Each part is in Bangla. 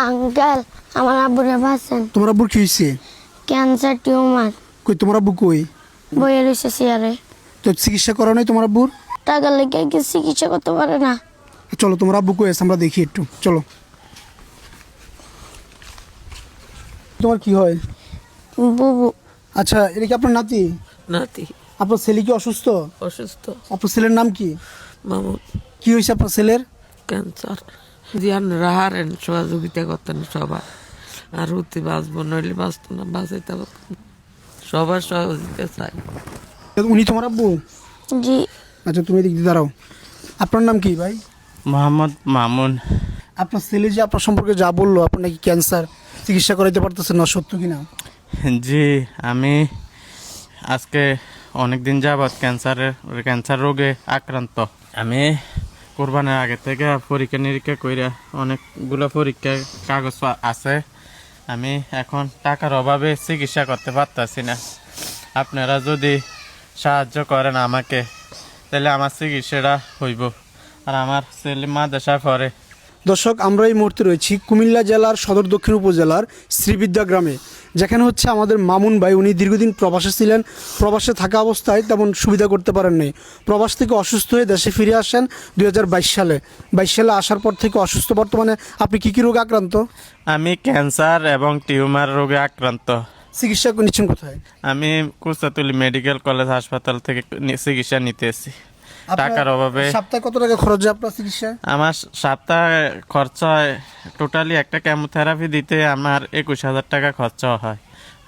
আঙ্কেল আমার আব্বুরে বাঁচেন। তোমার আব্বুর কি হয়েছে? Cancer tumour. কই তোমার আব্বু কই? বইয়ে রয়েছে চেয়ারে। তো চিকিৎসা করা নাই তোমার আব্বুর? টাকা লেগে কি চিকিৎসা করতে পারে না। চলো তোমার আব্বু কই আছে আমরা দেখি একটু, চলো। তোমার কি হয়? বুবু। আচ্ছা, এটা কি আপনার নাতি? নাতি আপনার ছেলে কি অসুস্থ? অসুস্থ। আপনার ছেলের নাম কি? মামুন। কি হয়েছে আপনার ছেলের? ক্যান্সার। জিয়ান রাহারেন সহযোগিতা করতেন সবার, আর উঠতে বাঁচবো নইলে বাঁচতো না, বাঁচাইতে পারতো না। সবার সহযোগিতা চাই। উনি তোমার আব্বু? জি। আচ্ছা, তুমি এদিক দিয়ে দাঁড়াও। আপনার নাম কি ভাই? মোহাম্মদ মামুন। আপনার ছেলে যে আপনার সম্পর্কে যা বললো, আপনার নাকি ক্যান্সার, চিকিৎসা করাইতে পারতেছেন না, সত্য কিনা? জি, আমি আজকে অনেক দিন যাবৎ ক্যান্সার রোগে আক্রান্ত। আমি কোরবানের আগে থেকে পরীক্ষা নিরীক্ষা কইরা অনেকগুলো পরীক্ষার কাগজ আছে। আমি এখন টাকার অভাবে চিকিৎসা করতে পারতাছি না। আপনারা যদি সাহায্য করেন আমাকে, তাহলে আমার চিকিৎসাটা হইব। আর আমার ছেলে মাদ্রাসায় পড়ে। দর্শক, আমরা এই মুহূর্তে রয়েছি কুমিল্লা জেলার সদর দক্ষিণ উপজেলার শ্রীবিদ্যা গ্রামে, যেখানে হচ্ছে আমাদের মামুন ভাই। উনি দীর্ঘদিন প্রবাসে ছিলেন। প্রবাসে থাকা অবস্থায় তেমন সুবিধা করতে পারেন নাই। প্রবাস থেকে অসুস্থ হয়ে দেশে ফিরে আসেন 2022 সালে। 22 সালে আসার পর থেকে অসুস্থ। বর্তমানে আপনি কী কী রোগে আক্রান্ত? আমি ক্যান্সার এবং টিউমার রোগে আক্রান্ত। চিকিৎসা নিচ্ছেন কোথায়? আমি কুচাতুলি মেডিকেল কলেজ হাসপাতাল থেকে চিকিৎসা নিতেছি। টাকার অভাবে সপ্তাহে কত টাকা খরচ হয় আপনার চিকিৎসায়? আমার সপ্তাহে খরচা হয় টোটালি, একটা কেমোথেরাপি দিতে আমার 21,000 টাকা খরচা হয়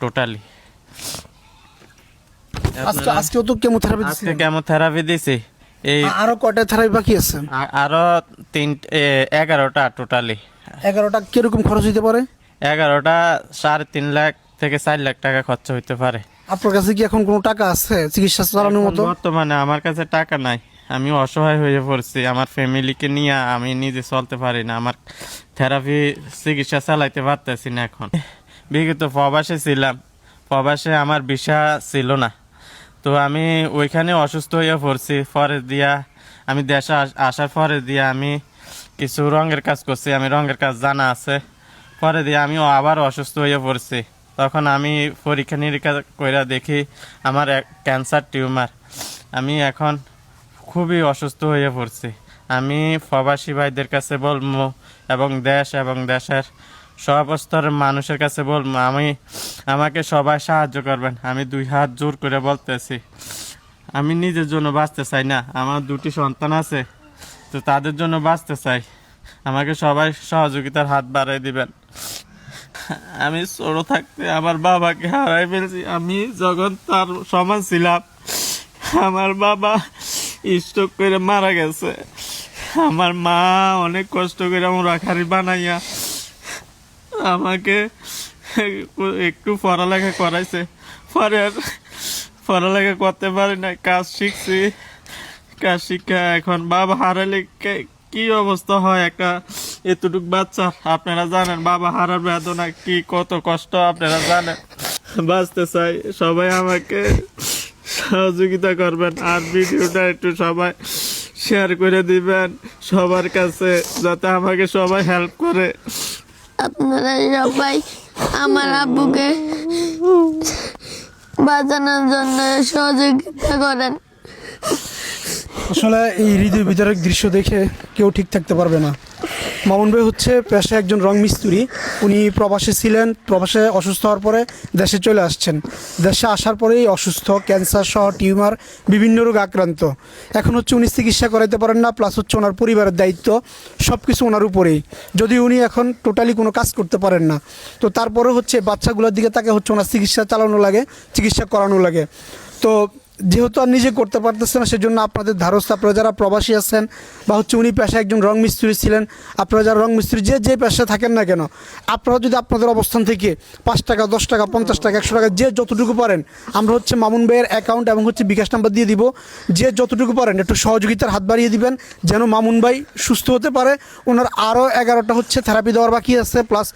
টোটালি। আজকেও তো কেমোথেরাপি আজকে দিচ্ছেন? কেমোথেরাপি দিছি। এই আরো কয়টা থেরাপি বাকি আছে? আরো 11টা টোটালি। 11টা কিরকম খরচ হইতে পারে? 11টা 3.5 লাখ থেকে 4 লাখ টাকা খরচা হইতে পারে। আপনার কাছে কি এখন কোনো টাকা আছে চিকিৎসা চালানোর মতো? বর্তমানে আমার কাছে টাকা নাই। আমি অসহায় হয়ে পড়ছি। আমার ফ্যামিলিকে নিয়ে আমি নিজে চলতে পারি না। আমার থেরাপি চিকিৎসা চালাইতে পারতেছি না এখন। বিগত প্রবাসে ছিলাম, প্রবাসে আমার ভিসা ছিল না। তো আমি ওইখানে অসুস্থ হয়ে পড়ছি। পরে দিয়া আমি দেশে আসার পরে দিয়া আমি কিছু রঙের কাজ করছি। আমি রঙের কাজ জানা আছে। পরে দিয়ে আমিও আবার অসুস্থ হয়ে পড়ছি। তখন আমি পরীক্ষা নিরীক্ষা করে দেখি আমার ক্যান্সার টিউমার। আমি এখন খুবই অসুস্থ হয়ে পড়ছি। আমি প্রবাসী ভাইদের কাছে বলবো এবং দেশের সব স্তরের মানুষের কাছে বলবো, আমাকে সবাই সাহায্য করবেন। আমি 2 হাত জোর করে বলতেছি। আমি নিজের জন্য বাঁচতে চাই না, আমার 2টি সন্তান আছে, তো তাদের জন্য বাঁচতে চাই। আমাকে সবাই সহযোগিতার হাত বাড়াই দিবেন। আমি ছোট থাকতে আমার বাবাকে হারাই ফেলছি। আমি যখন তার সমান ছিলাম, আমার বাবা স্ট্রোক করে মারা গেছে। আমার মা অনেক কষ্ট করে মুরাখারি বানাইয়া আমাকে একটু পড়ালেখা করাইছে। পরে আর পড়ালেখা করতে পারি না, কাজ শিখছি। কাজ শিক্ষা এখন বাবা হারালে কি অবস্থা হয় একটা এতটুক বাচ্চা। আপনারা জানেন বাবা হারার বেদনা কি, কত কষ্ট আপনারা জানেন। বাঁচতে চাই, সবাই আমাকে সহযোগিতা করবেন। আর ভিডিওটা একটু সবাই শেয়ার করে দিবেন সবার কাছে, যাতে আমাকে সবাই হেল্প করে। আপনারা সবাই আমার আব্বুকে বাঁচানোর জন্য সহযোগিতা করেন। আসলে এই হৃদয় বিদারক দৃশ্য দেখে কেউ ঠিক থাকতে পারবে না। মামুন ভাই হচ্ছে পেশায় একজন রং মিস্ত্রি। উনি প্রবাসে ছিলেন, প্রবাসে অসুস্থ হওয়ার পরে দেশে চলে আসছেন। দেশে আসার পরেই অসুস্থ, ক্যান্সার সহ টিউমার, বিভিন্ন রোগ আক্রান্ত। এখন হচ্ছে উনি চিকিৎসা করাইতে পারেন না, প্লাস হচ্ছে ওনার পরিবারের দায়িত্ব সব কিছু ওনার উপরেই। যদি উনি এখন টোটালি কোনো কাজ করতে পারেন না, তো তারপরে হচ্ছে বাচ্চাগুলোর দিকে তাকে হচ্ছে ওনার চিকিৎসা চালানো লাগে, চিকিৎসা করানো লাগে। তো যেহেতু আর নিজে করতে পারতেছে না, সেজন্য আপনাদের ধারস্থ, আপনারা যারা প্রবাসী আছেন বা হচ্ছে উনি পেশায় একজন রং মিস্ত্রি ছিলেন, আপনারা যারা রং মিস্ত্রি যে পেশায় থাকেন না কেন, আপনারা যদি আপনাদের অবস্থান থেকে 5 টাকা, 10 টাকা, 50 টাকা, 100 টাকা, যে যতটুকু পারেন, আমরা হচ্ছে মামুন ভাইয়ের অ্যাকাউন্ট এবং হচ্ছে বিকাশ নাম্বার দিয়ে দিব। যে যতটুকু পারেন একটু সহযোগিতার হাত বাড়িয়ে দিবেন, যেন মামুন ভাই সুস্থ হতে পারে। ওনার আরও 11টা হচ্ছে থেরাপি দেওয়ার বাকি আছে, প্লাস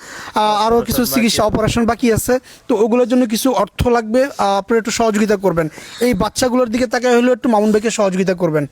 আরও কিছু চিকিৎসা অপারেশন বাকি আছে। তো ওগুলোর জন্য কিছু অর্থ লাগবে, আপনারা একটু সহযোগিতা করবেন। এই বাচ্চাগুলোর দিকে তাকে হলেও একটু মামুন ভাইকে সহযোগিতা করবেন।